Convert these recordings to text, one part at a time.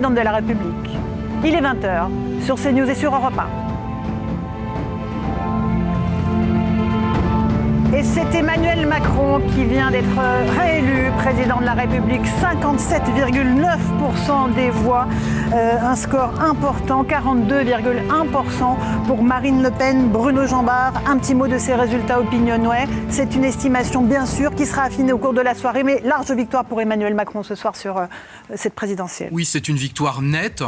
Présidente de la République. Il est 20h sur CNews et sur Europe 1. Et c'est Emmanuel Macron qui vient d'être réélu président de la République. 57,9% des voix, un score important, 42,1% pour Marine Le Pen, Bruno Jambard. Un petit mot de ces résultats Opinionway. C'est une estimation bien sûr qui sera affinée au cours de la soirée, mais large victoire pour Emmanuel Macron ce soir sur cette présidentielle. Oui, c'est une victoire nette,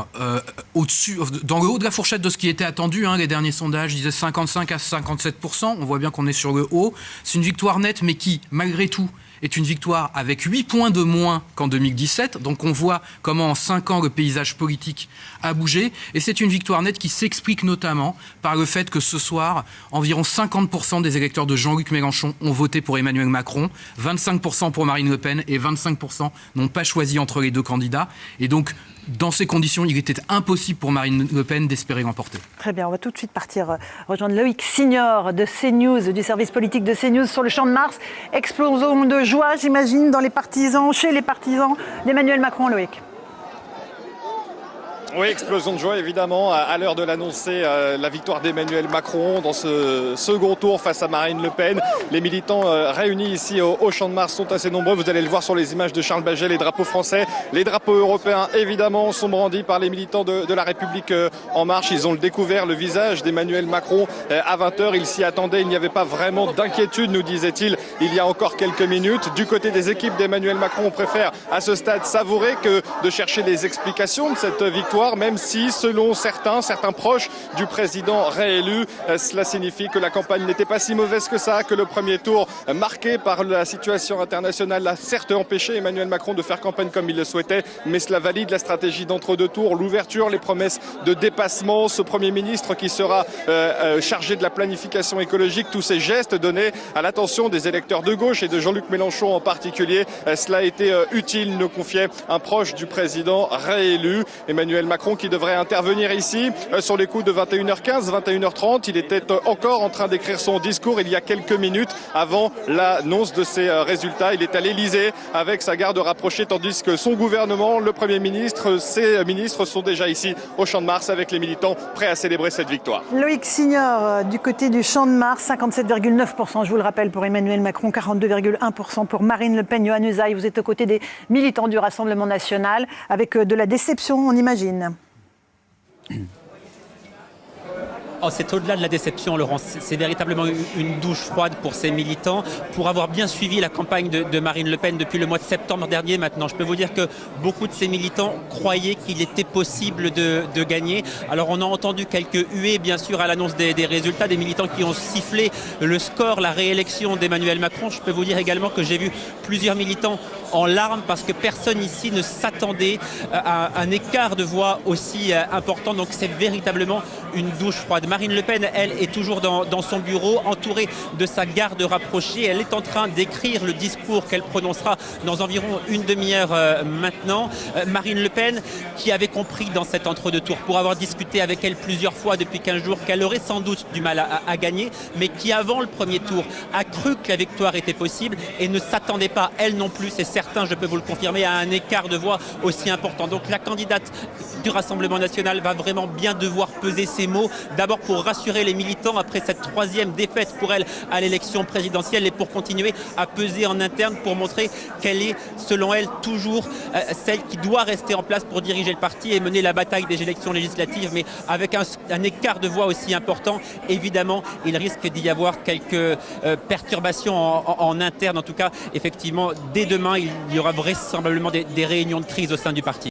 au-dessus, dans le haut de la fourchette de ce qui était attendu. Les derniers sondages disaient 55 à 57%. On voit bien qu'on est sur le haut. C'est une victoire nette, mais qui, malgré tout, est une victoire avec 8 points de moins qu'en 2017. Donc on voit comment en 5 ans le paysage politique a bougé. Et c'est une victoire nette qui s'explique notamment par le fait que ce soir, environ 50% des électeurs de Jean-Luc Mélenchon ont voté pour Emmanuel Macron, 25% pour Marine Le Pen et 25% n'ont pas choisi entre les deux candidats. Et donc, dans ces conditions, il était impossible pour Marine Le Pen d'espérer l'emporter. Très bien, on va tout de suite partir rejoindre Loïc Signor de CNews, du service politique de CNews sur le Champ de Mars. Explosion de joie, j'imagine, chez les partisans d'Emmanuel Macron, Loïc. Oui, explosion de joie évidemment à l'heure de l'annoncer la victoire d'Emmanuel Macron dans ce second tour face à Marine Le Pen. Les militants réunis ici au Champ de Mars sont assez nombreux. Vous allez le voir sur les images de Charles Baget, les drapeaux français, les drapeaux européens évidemment sont brandis par les militants de la République En Marche. Ils ont découvert le visage d'Emmanuel Macron à 20h. Ils s'y attendaient, il n'y avait pas vraiment d'inquiétude, nous disait-il il y a encore quelques minutes. Du côté des équipes d'Emmanuel Macron, on préfère à ce stade savourer que de chercher des explications de cette victoire. Même si, selon certains proches du président réélu, cela signifie que la campagne n'était pas si mauvaise que ça, que le premier tour, marqué par la situation internationale, a certes empêché Emmanuel Macron de faire campagne comme il le souhaitait, mais cela valide la stratégie d'entre-deux tours, l'ouverture, les promesses de dépassement, ce Premier ministre qui sera chargé de la planification écologique, tous ces gestes donnés à l'attention des électeurs de gauche et de Jean-Luc Mélenchon en particulier. Cela a été utile, nous confiait un proche du président réélu. Emmanuel Macron qui devrait intervenir ici sur les coups de 21h15, 21h30. Il était encore en train d'écrire son discours il y a quelques minutes avant l'annonce de ses résultats. Il est à l'Elysée avec sa garde rapprochée tandis que son gouvernement, le Premier ministre, ses ministres sont déjà ici au Champ de Mars avec les militants prêts à célébrer cette victoire. Loïc Signor du côté du Champ de Mars, 57,9% je vous le rappelle pour Emmanuel Macron, 42,1% pour Marine Le Pen. Yohann Usaï, vous êtes aux côtés des militants du Rassemblement national avec de la déception, on imagine. Oh, c'est au-delà de la déception, Laurent. C'est véritablement une douche froide pour ces militants. Pour avoir bien suivi la campagne de Marine Le Pen depuis le mois de septembre dernier maintenant, je peux vous dire que beaucoup de ces militants croyaient qu'il était possible de gagner. Alors on a entendu quelques huées bien sûr à l'annonce des résultats, des militants qui ont sifflé le score, la réélection d'Emmanuel Macron. Je peux vous dire également que j'ai vu plusieurs militants en larmes parce que personne ici ne s'attendait à un écart de voix aussi important. Donc c'est véritablement une douche froide. Marine Le Pen, elle, est toujours dans son bureau, entourée de sa garde rapprochée. Elle est en train d'écrire le discours qu'elle prononcera dans environ une demi-heure maintenant. Marine Le Pen, qui avait compris dans cet entre-deux tours, pour avoir discuté avec elle plusieurs fois depuis 15 jours, qu'elle aurait sans doute du mal à gagner, mais qui, avant le premier tour, a cru que la victoire était possible et ne s'attendait pas, elle non plus, c'est certain, je peux vous le confirmer, à un écart de voix aussi important. Donc la candidate du Rassemblement national va vraiment bien devoir peser ses mots. D'abord pour rassurer les militants après cette troisième défaite pour elle à l'élection présidentielle et pour continuer à peser en interne pour montrer qu'elle est, selon elle, toujours celle qui doit rester en place pour diriger le parti et mener la bataille des élections législatives. Mais avec un écart de voix aussi important, évidemment, il risque d'y avoir quelques perturbations en interne. En tout cas, effectivement, dès demain, il y aura vraisemblablement des réunions de crise au sein du parti.